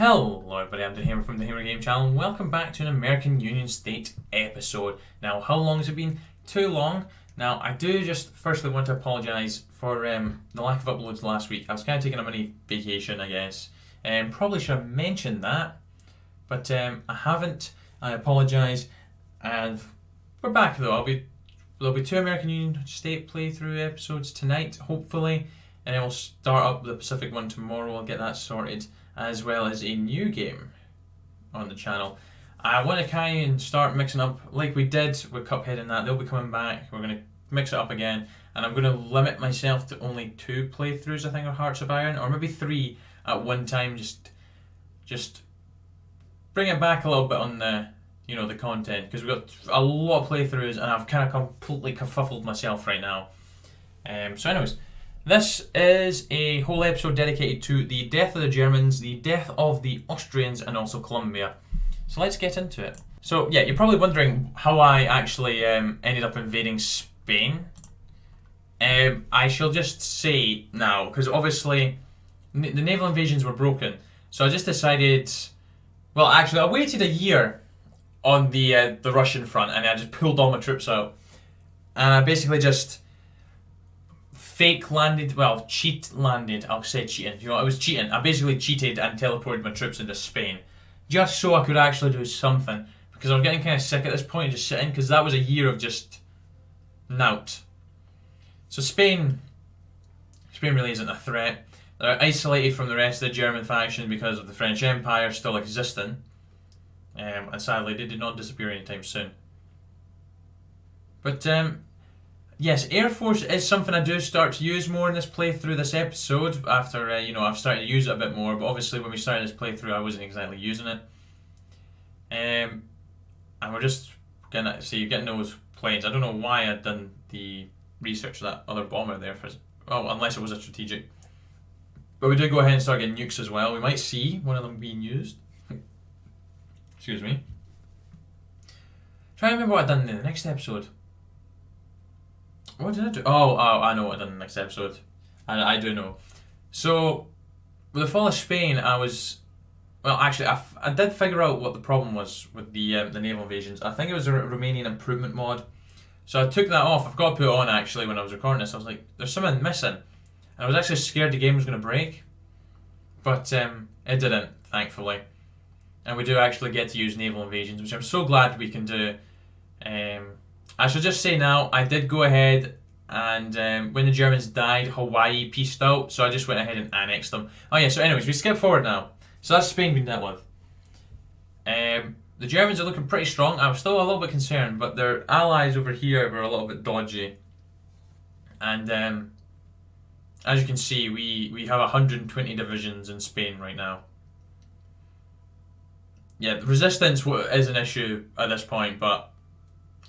Hello everybody, I'm Hammer from the Hammer Game Channel and welcome back to an American Union State episode. Now, how long has it been? Too long. Now, I do just firstly want to apologise for the lack of uploads last week. I was kind of taking a mini vacation, I guess. Probably should have mentioned that, but I haven't. I apologise, and we're back though. There'll be two American Union State playthrough episodes tonight, hopefully, and then we'll start up the Pacific one tomorrow. I'll get that sorted, as well as a new game on the channel. I want to kind and start mixing up like we did with Cuphead and that. They'll be coming back. We're going to mix it up again, and I'm going to limit myself to only 2 playthroughs, I think, of Hearts of Iron, or maybe 3 at one time. Just bring it back a little bit on the the content, because we've got a lot of playthroughs and I've kind of completely kerfuffled myself right now. So anyways, this is a whole episode dedicated to the death of the Germans, the death of the Austrians, and also Colombia. So let's get into it. So yeah, you're probably wondering how I actually ended up invading Spain. I shall just say now, because obviously the naval invasions were broken, so I just decided, well actually I waited a year on the Russian front, and I just pulled all my troops out, and I basically just cheat landed. I'll say cheating. I was cheating. I basically cheated and teleported my troops into Spain, just so I could actually do something, because I was getting kind of sick at this point of just sitting, because that was a year of just nout. So Spain really isn't a threat. They're isolated from the rest of the German faction because of the French Empire still existing, and sadly they did not disappear anytime soon. But yes, Air Force is something I do start to use more in this playthrough, this episode, after I've started to use it a bit more. But obviously when we started this playthrough I wasn't exactly using it, and we're just gonna see you're getting those planes. I don't know why I'd done the research of that other bomber there, unless it was a strategic. But we did go ahead and start getting nukes as well. We might see one of them being used. Excuse me. Try to remember what I'd done in the next episode. What did I do? Oh, I know what I've done in the next episode. I do know. So, with the fall of Spain, I did figure out what the problem was with the naval invasions. I think it was a Romanian improvement mod. So I took that off. I've got to put it on actually when I was recording this. I was like, there's something missing. And I was actually scared the game was going to break. But it didn't, thankfully. And we do actually get to use naval invasions, which I'm so glad we can do. I should just say now, I did go ahead and when the Germans died, Hawaii peaced out, so I just went ahead and annexed them. Oh yeah, so anyways, we skip forward now. So that's Spain being dealt with. The Germans are looking pretty strong. I'm still a little bit concerned, but their allies over here were a little bit dodgy. And as you can see, we have 120 divisions in Spain right now. Yeah, resistance is an issue at this point, but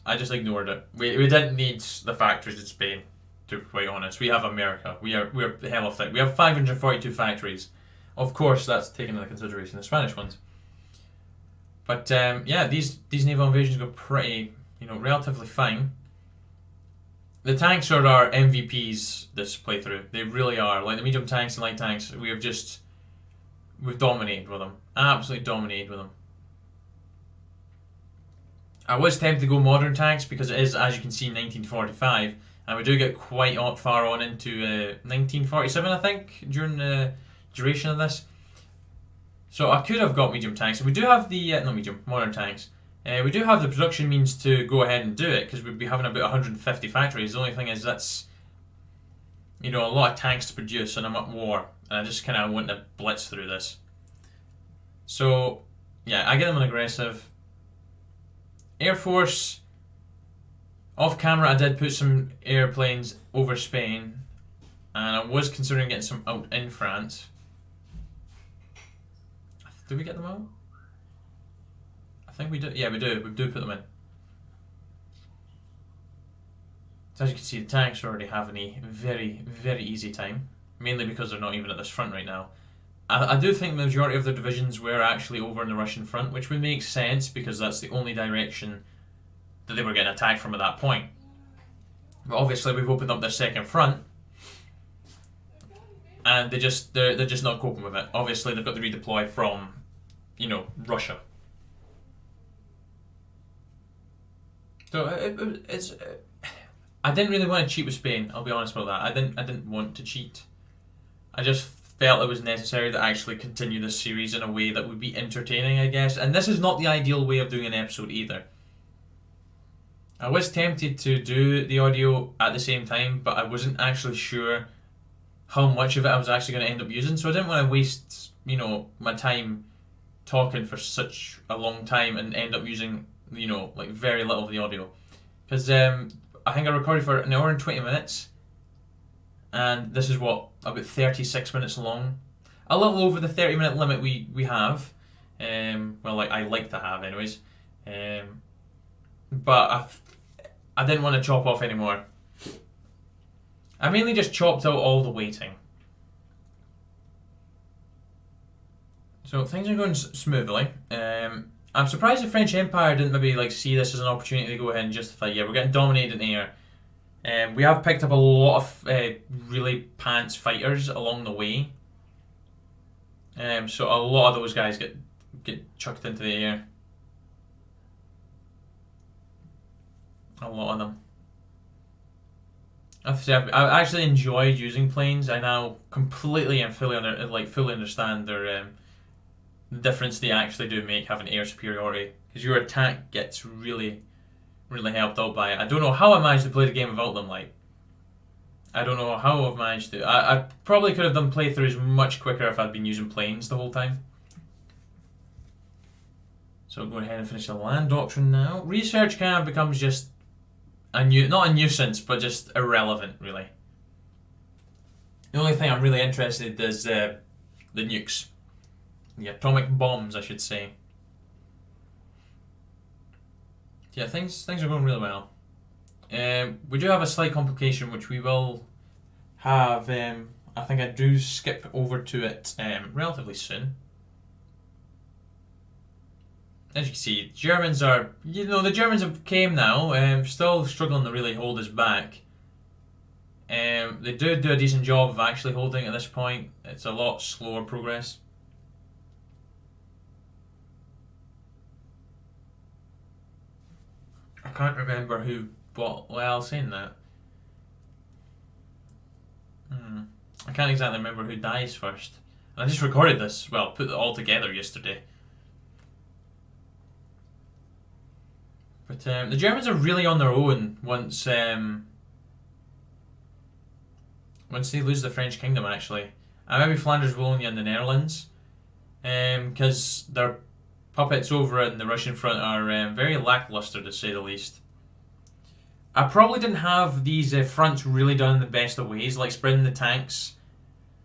I just ignored it. We didn't need the factories in Spain, to be quite honest. We have America. We're hell of thick. We have 542 factories. Of course, that's taken into consideration the Spanish ones. But yeah, these naval invasions go pretty, relatively fine. The tanks are our MVPs this playthrough. They really are. Like the medium tanks and light tanks, we've dominated with them. Absolutely dominated with them. I was tempted to go modern tanks because it is, as you can see, 1945, and we do get quite far on into 1947, I think, during the duration of this. So I could have got medium tanks. We do have the modern tanks. We do have the production means to go ahead and do it, because we'd be having about 150 factories. The only thing is that's a lot of tanks to produce, and I'm at war, and I just kind of want to blitz through this. So yeah, I get them on aggressive. Air Force, off camera I did put some airplanes over Spain, and I was considering getting some out in France. Did we get them out? I think we do. Yeah, we do. We do put them in. So as you can see, the tanks are already having a very, very easy time, mainly because they're not even at this front right now. I do think the majority of their divisions were actually over in the Russian front, which would make sense because that's the only direction that they were getting attacked from at that point. But obviously we've opened up their second front, and they're just not coping with it. Obviously they've got to redeploy from Russia. So I didn't really want to cheat with Spain. I'll be honest about that. I didn't want to cheat. I just felt it was necessary to actually continue this series in a way that would be entertaining, I guess. And this is not the ideal way of doing an episode either. I was tempted to do the audio at the same time, but I wasn't actually sure how much of it I was actually going to end up using, so I didn't want to waste, my time talking for such a long time and end up using, very little of the audio. Because I think I recorded for an hour and 20 minutes, and this is about 36 minutes long. A little over the 30-minute limit we have. I like to have anyways. But I didn't want to chop off anymore. I mainly just chopped out all the waiting. So things are going smoothly. I'm surprised the French Empire didn't maybe see this as an opportunity to go ahead and justify, we're getting dominated in air. We have picked up a lot of really pants fighters along the way. So a lot of those guys get chucked into the air. A lot of them. I actually enjoyed using planes. I now completely and fully understand their the difference they actually do make having air superiority, because your attack gets really, really helped out by it. I don't know how I managed to play the game without them. I don't know how I've managed to. I probably could have done playthroughs much quicker if I'd been using planes the whole time. So go ahead and finish the land doctrine now. Research kind of becomes just not a nuisance, but just irrelevant, really. The only thing I'm really interested in is the nukes. The atomic bombs, I should say. Yeah, things are going really well. We do have a slight complication, which we will have. I think I do skip over to it relatively soon. As you can see, Germans are, the Germans have came now, still struggling to really hold us back. They do a decent job of actually holding at this point. It's a lot slower progress. I can't remember who bought, saying that. I can't exactly remember who dies first. And I just recorded this, put it all together yesterday. But the Germans are really on their own once they lose the French kingdom, actually. And maybe Flanders, Wallonia and the Netherlands. Because their puppets over in the Russian front are very lackluster, to say the least. I probably didn't have these fronts really done in the best of ways, like spreading the tanks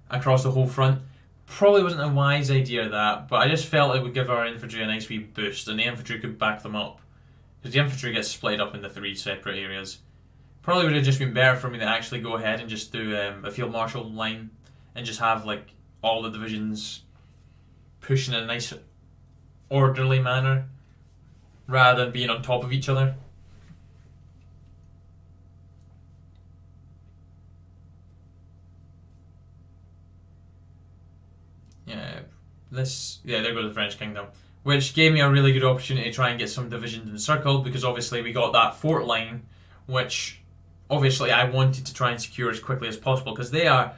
across the whole front. Probably wasn't a wise idea, that, but I just felt it would give our infantry a nice wee boost, and the infantry could back them up. Because the infantry gets split up into 3 separate areas. Probably would have just been better for me to actually go ahead and just do a field marshal line and just have all the divisions pushing in a nice orderly manner rather than being on top of each other. There goes the French kingdom. Which gave me a really good opportunity to try and get some divisions encircled, because obviously we got that fort line, which obviously I wanted to try and secure as quickly as possible, because they are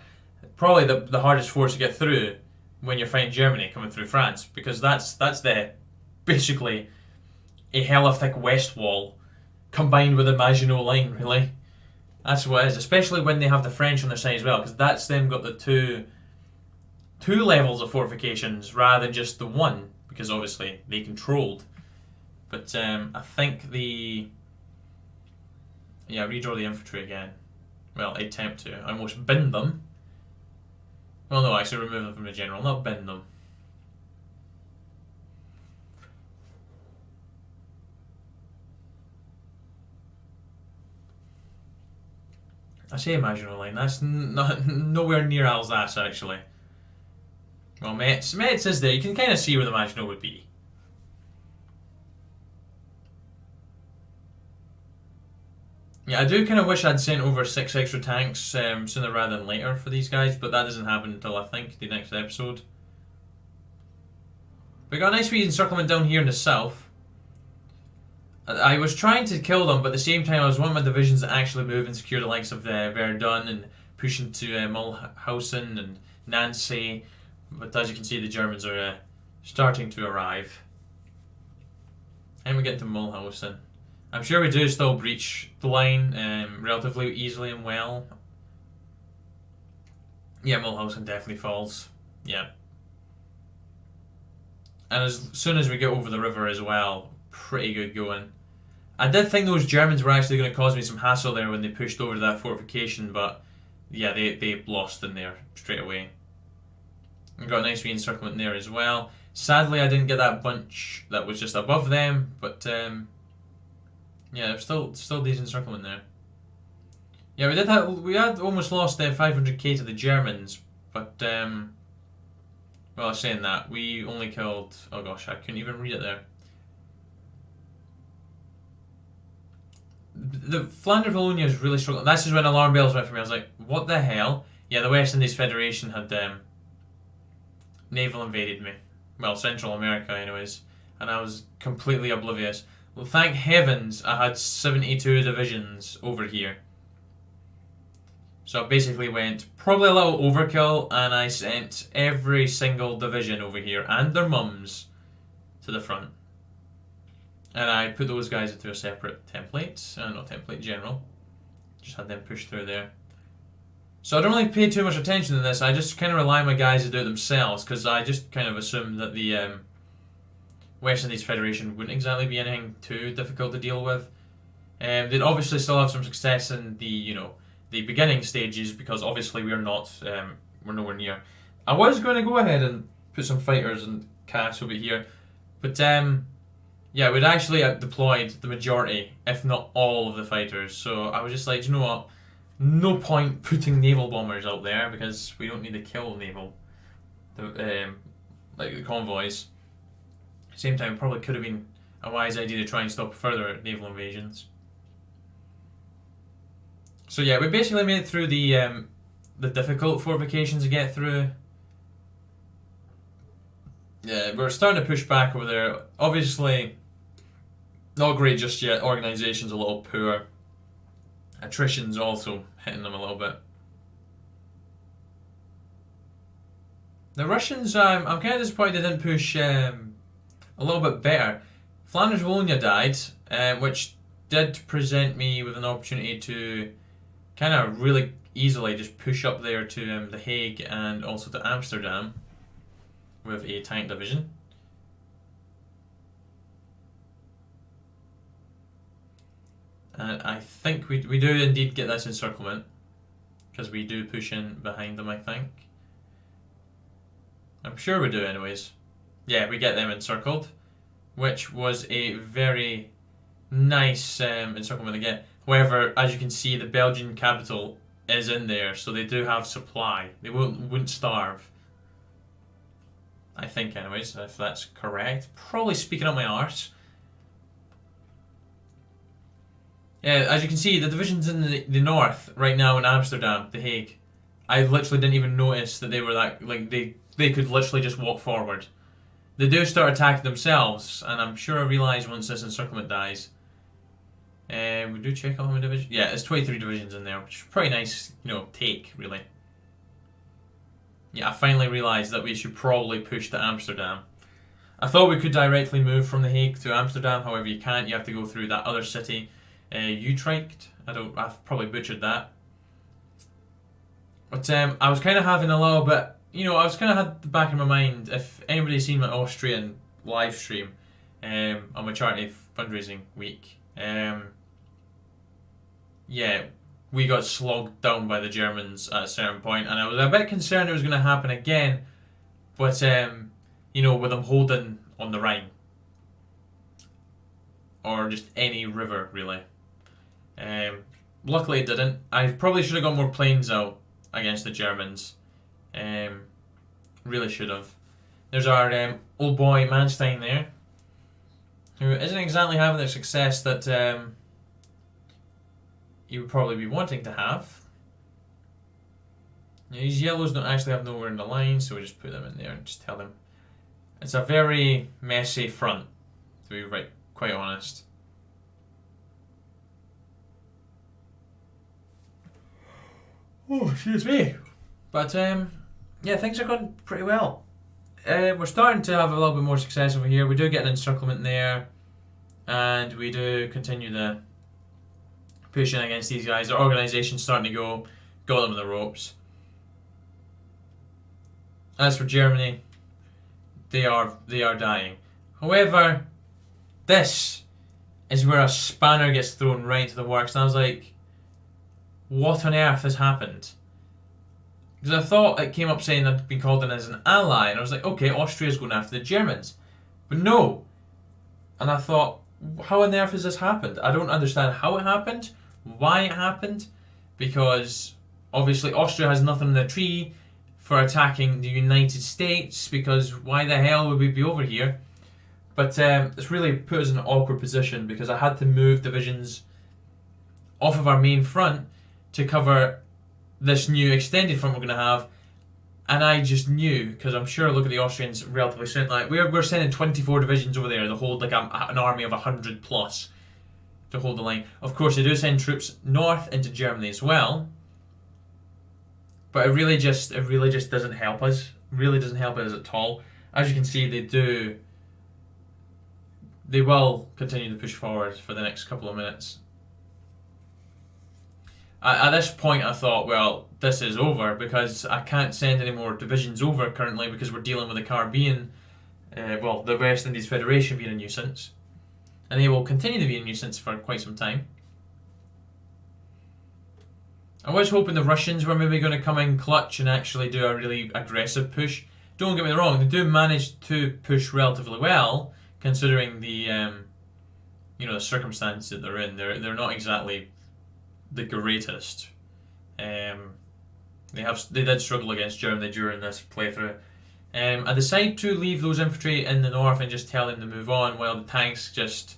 probably the hardest forts to get through when you're fighting Germany coming through France, because that's basically a hella thick west wall combined with a Maginot line, really. That's what it is, especially when they have the French on their side as well, because that's them got the two levels of fortifications rather than just the one, because obviously they controlled. But I think redraw the infantry again. Attempt to. I almost bin them. Well, no, actually remove them from the general, not bin them. I say Maginot Line, that's nowhere near Alsace, actually. Well, Metz is there. You can kind of see where the Maginot would be. Yeah, I do kind of wish I'd sent over 6 extra tanks sooner rather than later for these guys, but that doesn't happen until I think the next episode. We got a nice wee encirclement down here in the south. I was trying to kill them, but at the same time I was wanting my divisions to actually move and secure the likes of Verdun and push into Mulhausen and Nancy. But as you can see, the Germans are starting to arrive. And we get to Mulhausen. I'm sure we do still breach the line relatively easily and well. Yeah, Mulhausen definitely falls. Yeah. And as soon as we get over the river as well, pretty good going. I did think those Germans were actually going to cause me some hassle there when they pushed over to that fortification, but yeah, they lost in there straight away. We got a nice wee encirclement there as well. Sadly, I didn't get that bunch that was just above them, but yeah, there's still decent encirclement there. Yeah, we had almost lost 500k to the Germans, but well, saying that, we only killed, oh gosh, I couldn't even read it there. The Flanders Wallonia is really struggling. This is when alarm bells went for me. I was like, what the hell? Yeah, the West Indies Federation had naval invaded me. Well, Central America anyways. And I was completely oblivious. Well, thank heavens I had 72 divisions over here. So I basically went probably a little overkill, and I sent every single division over here and their mums to the front. And I put those guys into a separate template, not template, general. Just had them push through there. So I don't really pay too much attention to this. I just kind of rely on my guys to do it themselves, because I just kind of assume that the West Indies Federation wouldn't exactly be anything too difficult to deal with. They'd obviously still have some success in the the beginning stages, because obviously we're not we're nowhere near. I was going to go ahead and put some fighters and cast over here, but yeah, we'd actually deployed the majority, if not all, of the fighters. So I was just like, you know what? No point putting naval bombers out there, because we don't need to kill naval, like the convoys. Same time, probably could have been a wise idea to try and stop further naval invasions. So yeah, we basically made it through the difficult fortifications to get through. Yeah, we're starting to push back over there. Obviously, not great just yet. Organization's a little poor. Attrition's also hitting them a little bit. The Russians, I'm kind of disappointed they didn't push a little bit better. Flanders Wallonia died, which did present me with an opportunity to kind of really easily just push up there to The Hague and also to Amsterdam with a tank division. And I think we do indeed get this encirclement, because we do push in behind them, I think. I'm sure we do anyways. Yeah, we get them encircled, which was a very nice encirclement to get. However, as you can see, the Belgian capital is in there, so they do have supply. They wouldn't starve. I think anyways, if that's correct. Probably speaking up my arse. Yeah, as you can see, the division's in the north right now in Amsterdam, The Hague. I literally didn't even notice that they were that, like, they could literally just walk forward. They do start attacking themselves, and I'm sure I realise once this encirclement dies. We do check out how many divisions. Yeah, there's 23 divisions in there, which is pretty nice, take, really. Yeah, I finally realised that we should probably push to Amsterdam. I thought we could directly move from The Hague to Amsterdam, however you can't. You have to go through that other city, Utrecht. I've probably butchered that. But I was kind of having a little bit, I was kind of had the back of my mind, if anybody's seen my Austrian live stream on my charity fundraising week, yeah, we got slogged down by the Germans at a certain point, and I was a bit concerned it was going to happen again, but, with them holding on the Rhine. Or just any river, really. Luckily it didn't. I probably should have got more planes out against the Germans. Really should have. There's our old boy Manstein there, who isn't exactly having the success that he would probably be wanting to have. These yellows don't actually have nowhere in the line, so we just put them in there and just tell them It's a very messy front, to be quite honest. Oh, excuse me. But yeah, things are going pretty well. We're starting to have a little bit more success over here. We do get an encirclement there, and we do continue the pushing against these guys. Their organisation's starting to go, got them in the ropes. As for Germany, they are dying. However, this is where a spanner gets thrown right into the works, and I was like, what on earth has happened? Because I thought it came up saying I'd been called in as an ally, and I was like, okay, Austria's going after the Germans. But no. And I thought, how on earth has this happened? I don't understand how it happened, why it happened, because obviously Austria has nothing in the tree for attacking the United States, because why the hell would we be over here? But it's really put us in an awkward position, because I had to move divisions off of our main front to cover this new extended front we're going to have, and I just knew, because I'm sure, look at the Austrians relatively soon, like we're sending 24 divisions over there to hold like an army of 100 plus to hold the line. Of course, they do send troops north into Germany as well, but it really just doesn't help us. Really doesn't help us at all. As you can see, they will continue to push forward for the next couple of minutes. At this point, I thought, well, this is over, because I can't send any more divisions over currently, because we're dealing with the Caribbean, the West Indies Federation being a nuisance. And they will continue to be a nuisance for quite some time. I was hoping the Russians were maybe going to come in clutch and actually do a really aggressive push. Don't get me wrong, they do manage to push relatively well, considering the the circumstances that they're in. They're not exactly the greatest. They did struggle against Germany during this playthrough. I decide to leave those infantry in the north and just tell them to move on, while the tanks just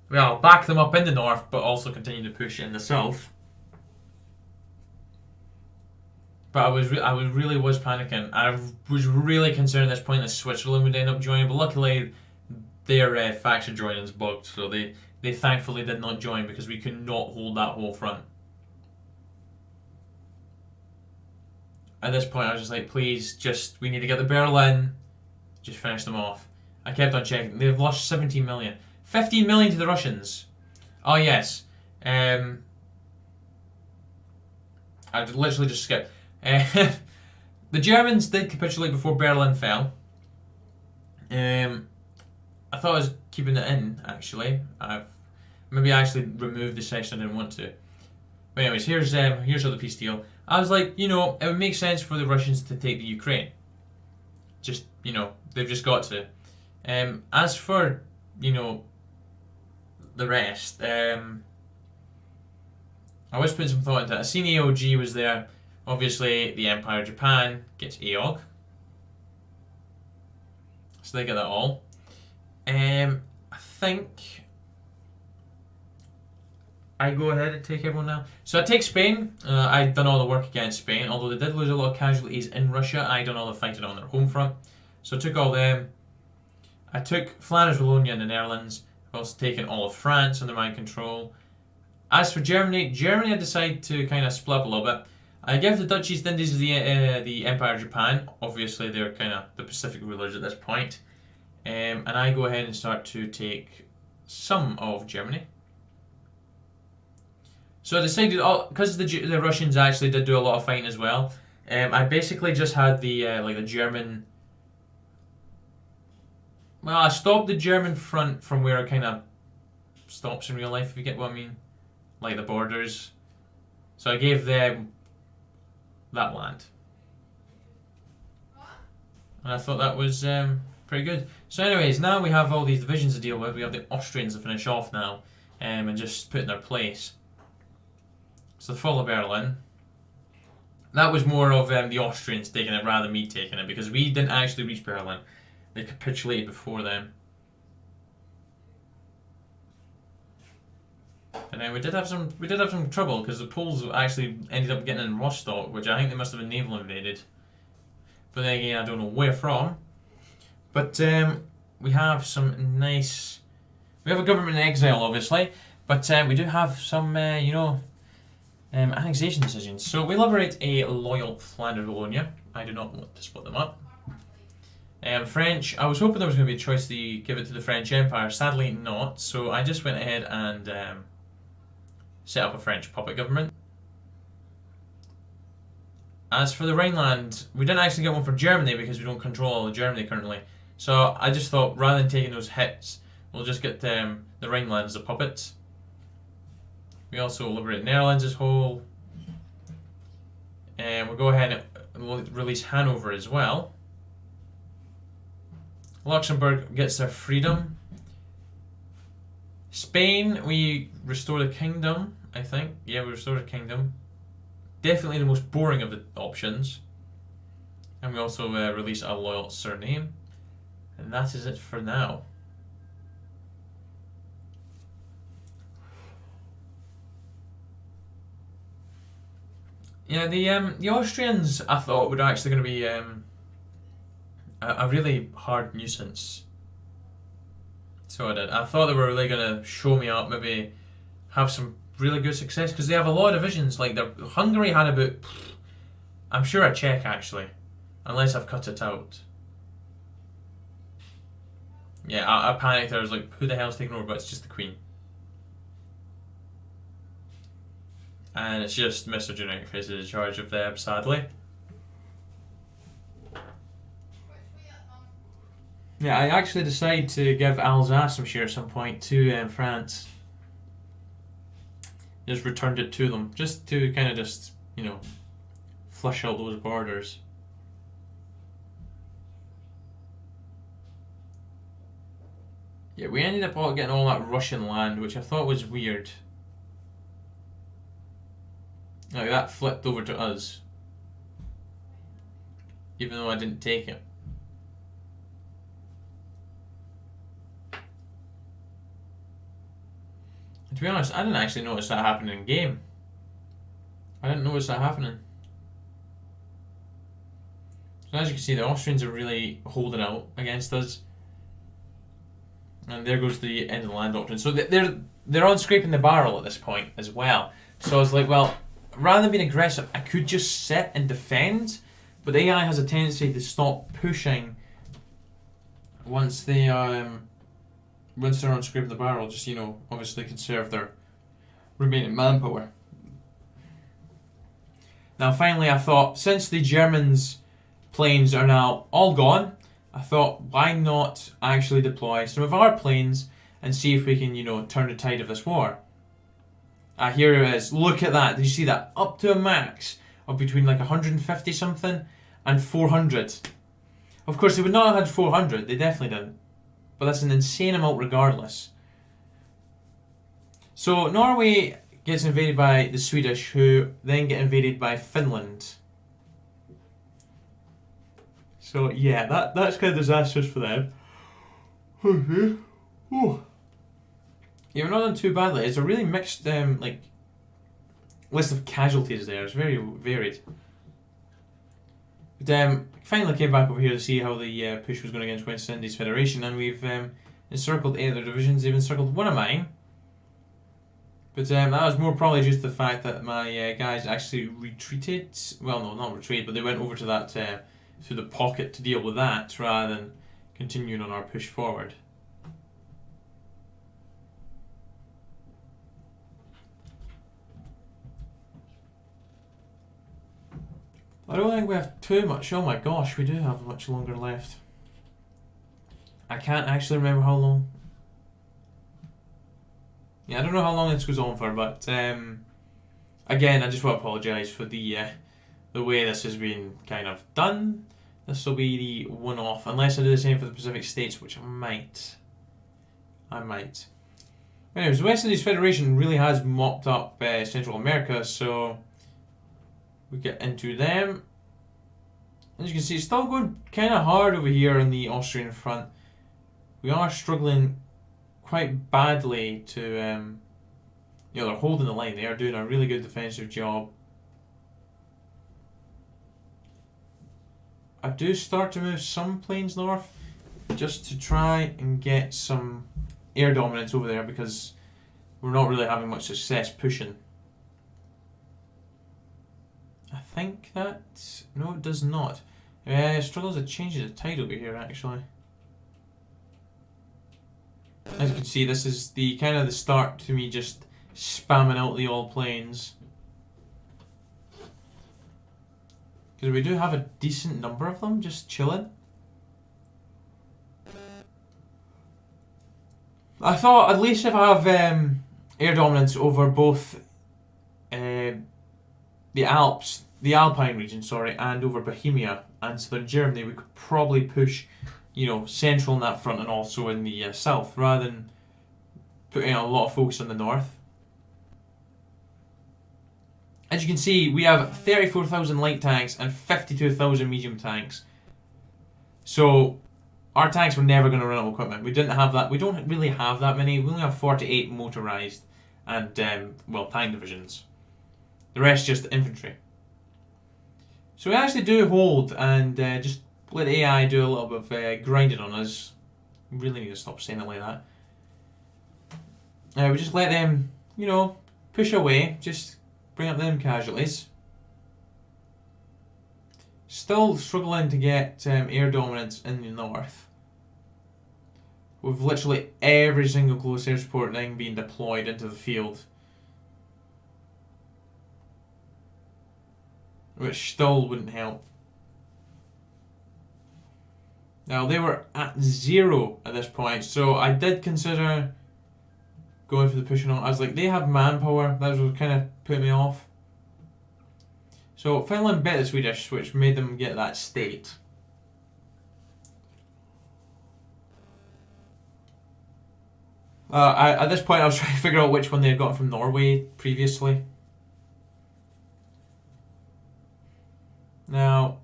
back them up in the north, but also continue to push in the south. But I really was panicking. I was really concerned at this point that Switzerland would end up joining, but luckily their faction joining's bugged, so they thankfully did not join, because we could not hold that whole front. At this point, I was just like, please, we need to get the Berlin, just finish them off. I kept on checking. They've lost 17 million. 15 million to the Russians. Oh, yes. I literally just skipped. The Germans did capitulate before Berlin fell. I thought I was keeping it in, actually. Maybe I actually removed the section I didn't want to. But anyways, here's how the peace deal. I was like, it would make sense for the Russians to take the Ukraine. Just, they've just got to. As for, the rest, I was putting some thought into it. I seen AOG was there. Obviously, the Empire of Japan gets AOG. So they get that all. I think I go ahead and take everyone now. So I take Spain. I'd done all the work against Spain, although they did lose a lot of casualties in Russia. I done all the fighting on their home front. So I took all them. I took Flanders, Wallonia and the Netherlands. I've also taken all of France under my control. As for Germany I decided to kind of split up a little bit. I give the Dutch East Indies the Empire of Japan. Obviously, they're kind of the Pacific rulers at this point. And I go ahead and start to take some of Germany. So I decided, because the Russians actually did do a lot of fighting as well, I basically just had the German. Well, I stopped the German front from where it kind of stops in real life, if you get what I mean, like the borders. So I gave them that land, and I thought that was pretty good. So, anyways, now we have all these divisions to deal with. We have the Austrians to finish off now, and just put in their place. So the fall of Berlin. That was more of the Austrians taking it rather than me taking it, because we didn't actually reach Berlin. They capitulated before them. And then we did have some trouble, because the Poles actually ended up getting in Rostock, which I think they must have been naval invaded. But then again, I don't know where from. But we have some nice... We have a government in exile, obviously, but we do have some, annexation decisions. So we liberate a loyal Flanders Wallonia. I do not want to split them up. French, I was hoping there was going to be a choice to give it to the French Empire. Sadly not, so I just went ahead and set up a French puppet government. As for the Rhineland, we didn't actually get one for Germany because we don't control all of Germany currently. So I just thought, rather than taking those hits, we'll just get the Rhineland as a puppet. We also liberate Netherlands as whole. And we'll go ahead and release Hanover as well. Luxembourg gets their freedom. Spain, we restore the kingdom, I think. Yeah, we restore the kingdom. Definitely the most boring of the options. And we also release a loyal surname. And that is it for now. Yeah, the Austrians I thought were actually going to be a really hard nuisance. So I did. I thought they were really going to show me up, maybe have some really good success, because they have a lot of divisions. Like Hungary had about, I'm sure a Czech actually, unless I've cut it out. Yeah, I panicked. I was like, who the hell's taking over? But it's just the Queen. And it's just Mr. Generic Faces in charge of them, sadly. Yeah, I actually decided to give Alsace some share at some point to France. Just returned it to them, just to kind of flush out those borders. Yeah, we ended up getting all that Russian land, which I thought was weird. Like, that flipped over to us, even though I didn't take it. And to be honest, I didn't actually notice that happening in game. I didn't notice that happening. So as you can see, the Austrians are really holding out against us. And there goes the end of the land doctrine. So they're on scraping the barrel at this point as well. So I was like, well, rather than being aggressive, I could just sit and defend, but the AI has a tendency to stop pushing once they're on scraping the barrel. Just obviously conserve their remaining manpower. Now, finally, I thought, since the Germans' planes are now all gone, I thought, why not actually deploy some of our planes and see if we can, turn the tide of this war. Here it is. Look at that. Did you see that? Up to a max of between like 150 something and 400. Of course, they would not have had 400. They definitely didn't. But that's an insane amount regardless. So Norway gets invaded by the Swedish, who then get invaded by Finland. So yeah, that's kind of disastrous for them. Okay. Oh. Yeah, we're not done too badly. It's a really mixed list of casualties there. It's very varied. But finally came back over here to see how the push was going against West Indies Federation, and we've encircled 8 of their divisions. They've encircled one of mine. But that was more probably just the fact that my guys actually retreated. Well, no, not retreat, but they went over to that to the pocket to deal with that rather than continuing on our push forward. I don't think we have too much. Oh my gosh, we do have much longer left. I can't actually remember how long. Yeah, I don't know how long this goes on for, but again, I just want to apologise for the way this has been kind of done. This will be the one-off, unless I do the same for the Pacific States, which I might. Anyways, the West Indies Federation really has mopped up Central America, so we get into them. As you can see, it's still going kind of hard over here on the Austrian front. We are struggling quite badly to, they're holding the line. They are doing a really good defensive job. I do start to move some planes north. just to try and get some air dominance over there, because we're not really having much success pushing. I think that... no, it does not. It struggles to change the tide over here, actually. As you can see, this is the kind of the start to me just spamming out the all planes. Because we do have a decent number of them just chilling. I thought at least if I have air dominance over both the Alps, the Alpine region, sorry, and over Bohemia and southern Germany, we could probably push, you know, central in that front and also in the south, rather than putting a lot of focus on the north. As you can see, we have 34,000 light tanks and 52,000 medium tanks. So our tanks were never going to run out of equipment. We didn't have that. We don't really have that many. We only have 48 motorized and well, tank divisions. The rest just infantry. So we actually do hold and just let AI do a little bit of grinding on us. We really need to stop saying it like that. We just let them, you know, push away. Just bring up them casualties. Still struggling to get air dominance in the north. With literally every single close air support thing being deployed into the field. Which still wouldn't help. Now they were at 0 at this point, so I did consider going for the pushing on. I was like, they have manpower. That was what kind of put me off. So Finland bit the Swedish, which made them get that state. At this point, I was trying to figure out which one they had gotten from Norway previously. Now,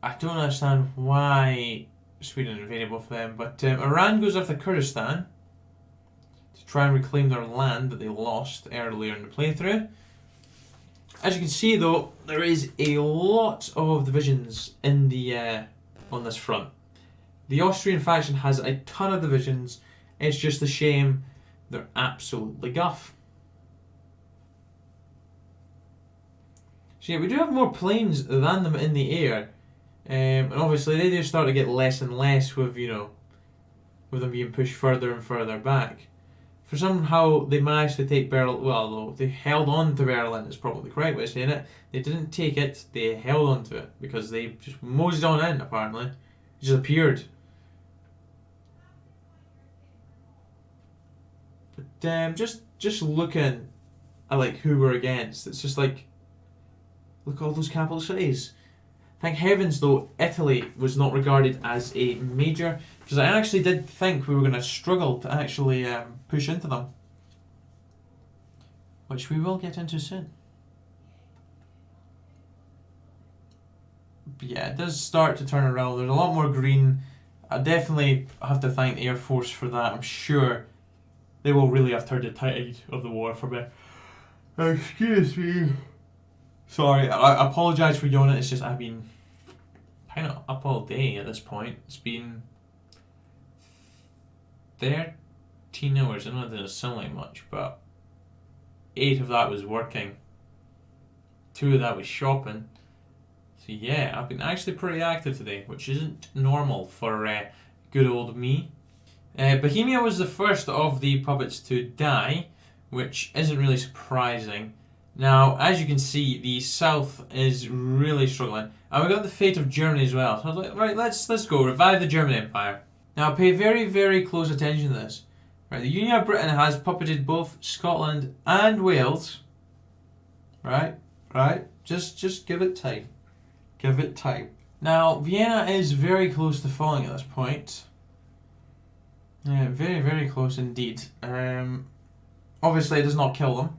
I don't understand why Sweden invaded both of them, but Iran goes after Kurdistan to try and reclaim their land that they lost earlier in the playthrough. As you can see, though, there is a lot of divisions in the on this front. The Austrian faction has a ton of divisions. It's just a shame they're absolutely guff. So yeah, we do have more planes than them in the air, and obviously they do start to get less and less with, you know, with them being pushed further and further back. For somehow they managed to take Berlin. Well, though they held on to Berlin is probably the correct way of saying it. They didn't take it; they held on to it because they just moseyed on in. Apparently, it just appeared. But just looking at like who we're against, it's just like, look at all those capital cities. Thank heavens, though, Italy was not regarded as a major, because I actually did think we were going to struggle to actually push into them, which we will get into soon. But yeah, it does start to turn around. There's a lot more green. I definitely have to thank the Air Force for that. I'm sure they will really have turned the tide of the war for me. Excuse me. Sorry, I apologise for yawning. It's just I've been kind of up all day at this point. It's been 13 hours. I know it doesn't sound like much, but 8 of that was working. 2 of that was shopping. So yeah, I've been actually pretty active today, which isn't normal for good old me. Bohemia was the first of the puppets to die, which isn't really surprising. Now, as you can see, the south is really struggling. And we got the fate of Germany as well. So I was like, right, let's go, revive the German Empire. Now, pay very, very close attention to this. Right, the Union of Britain has puppeted both Scotland and Wales. Right, just give it time. Give it time. Now, Vienna is very close to falling at this point. Yeah, very, very close indeed. Obviously, it does not kill them.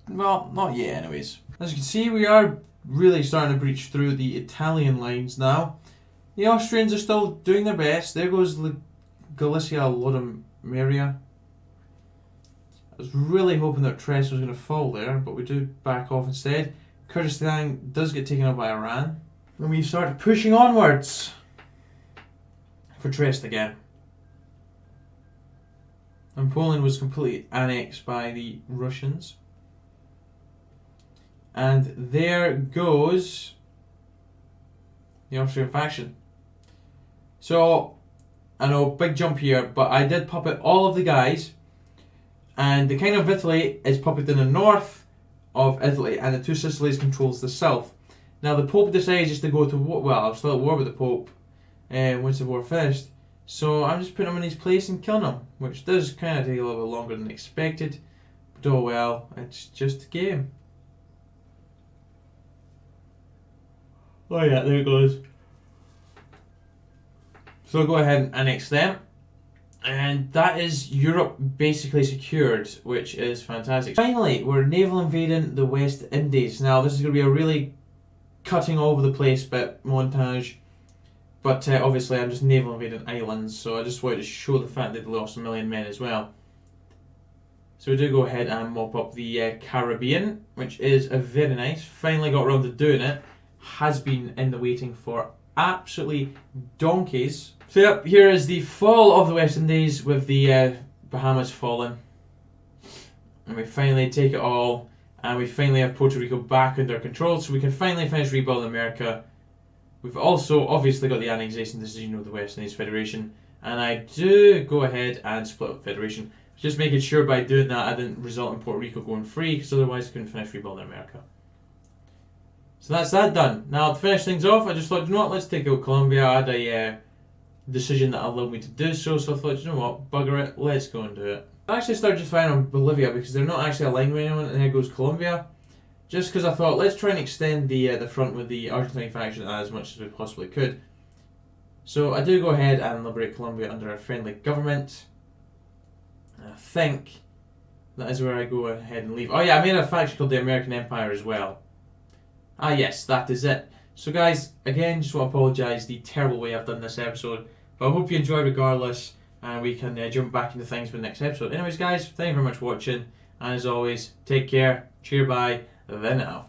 Well, not yet anyways. As you can see, we are really starting to breach through the Italian lines now. The Austrians are still doing their best. There goes Galicia Lodomeria. I was really hoping that Tres was going to fall there, but we do back off instead. Kurdistan does get taken up by Iran. And we start pushing onwards. for Trieste again. And Poland was completely annexed by the Russians. And there goes the Austrian faction. So, I know, big jump here, but I did puppet all of the guys. And the King of Italy is puppeted in the north of Italy, and the Two Sicilies controls the south. Now, the Pope decided just to go to war. Well, I was still at war with the Pope once the war finished. So I'm just putting him in his place and killing him, which does kind of take a little bit longer than expected. But oh well, it's just a game. Oh yeah, there it goes. So I'll go ahead and annex them. And that is Europe basically secured, which is fantastic. Finally, we're naval invading the West Indies. Now, this is going to be a really cutting all over the place bit montage. But obviously I'm just naval invading islands, so I just wanted to show the fact that they lost 1 million men as well. So we do go ahead and mop up the Caribbean, which is very nice. Finally got around to doing it. Has been in the waiting for absolutely donkeys. So yep, here is the fall of the West Indies with the Bahamas fallen. And we finally take it all, and we finally have Puerto Rico back under control, so we can finally finish rebuilding America. We've also obviously got the annexation decision of the West Indies Federation, and I do go ahead and split up Federation. Just making sure by doing that I didn't result in Puerto Rico going free, because otherwise I couldn't finish rebuilding America. So that's that done. Now to finish things off, I just thought, you know what, let's take out Colombia. I had a decision that allowed me to do so, so I thought, you know what, bugger it, let's go and do it. I actually started just fine on Bolivia because they're not actually aligned with anyone, and there goes Colombia. Just because I thought, let's try and extend the front with the Argentine faction as much as we possibly could. So I do go ahead and liberate Colombia under a friendly government. And I think that is where I go ahead and leave. Oh yeah, I made a faction called the American Empire as well. Ah yes, that is it. So guys, again, just want to apologise the terrible way I've done this episode. But I hope you enjoy regardless, and we can jump back into things for the next episode. Anyways guys, thank you very much for watching. And as always, take care, cheer bye, then now.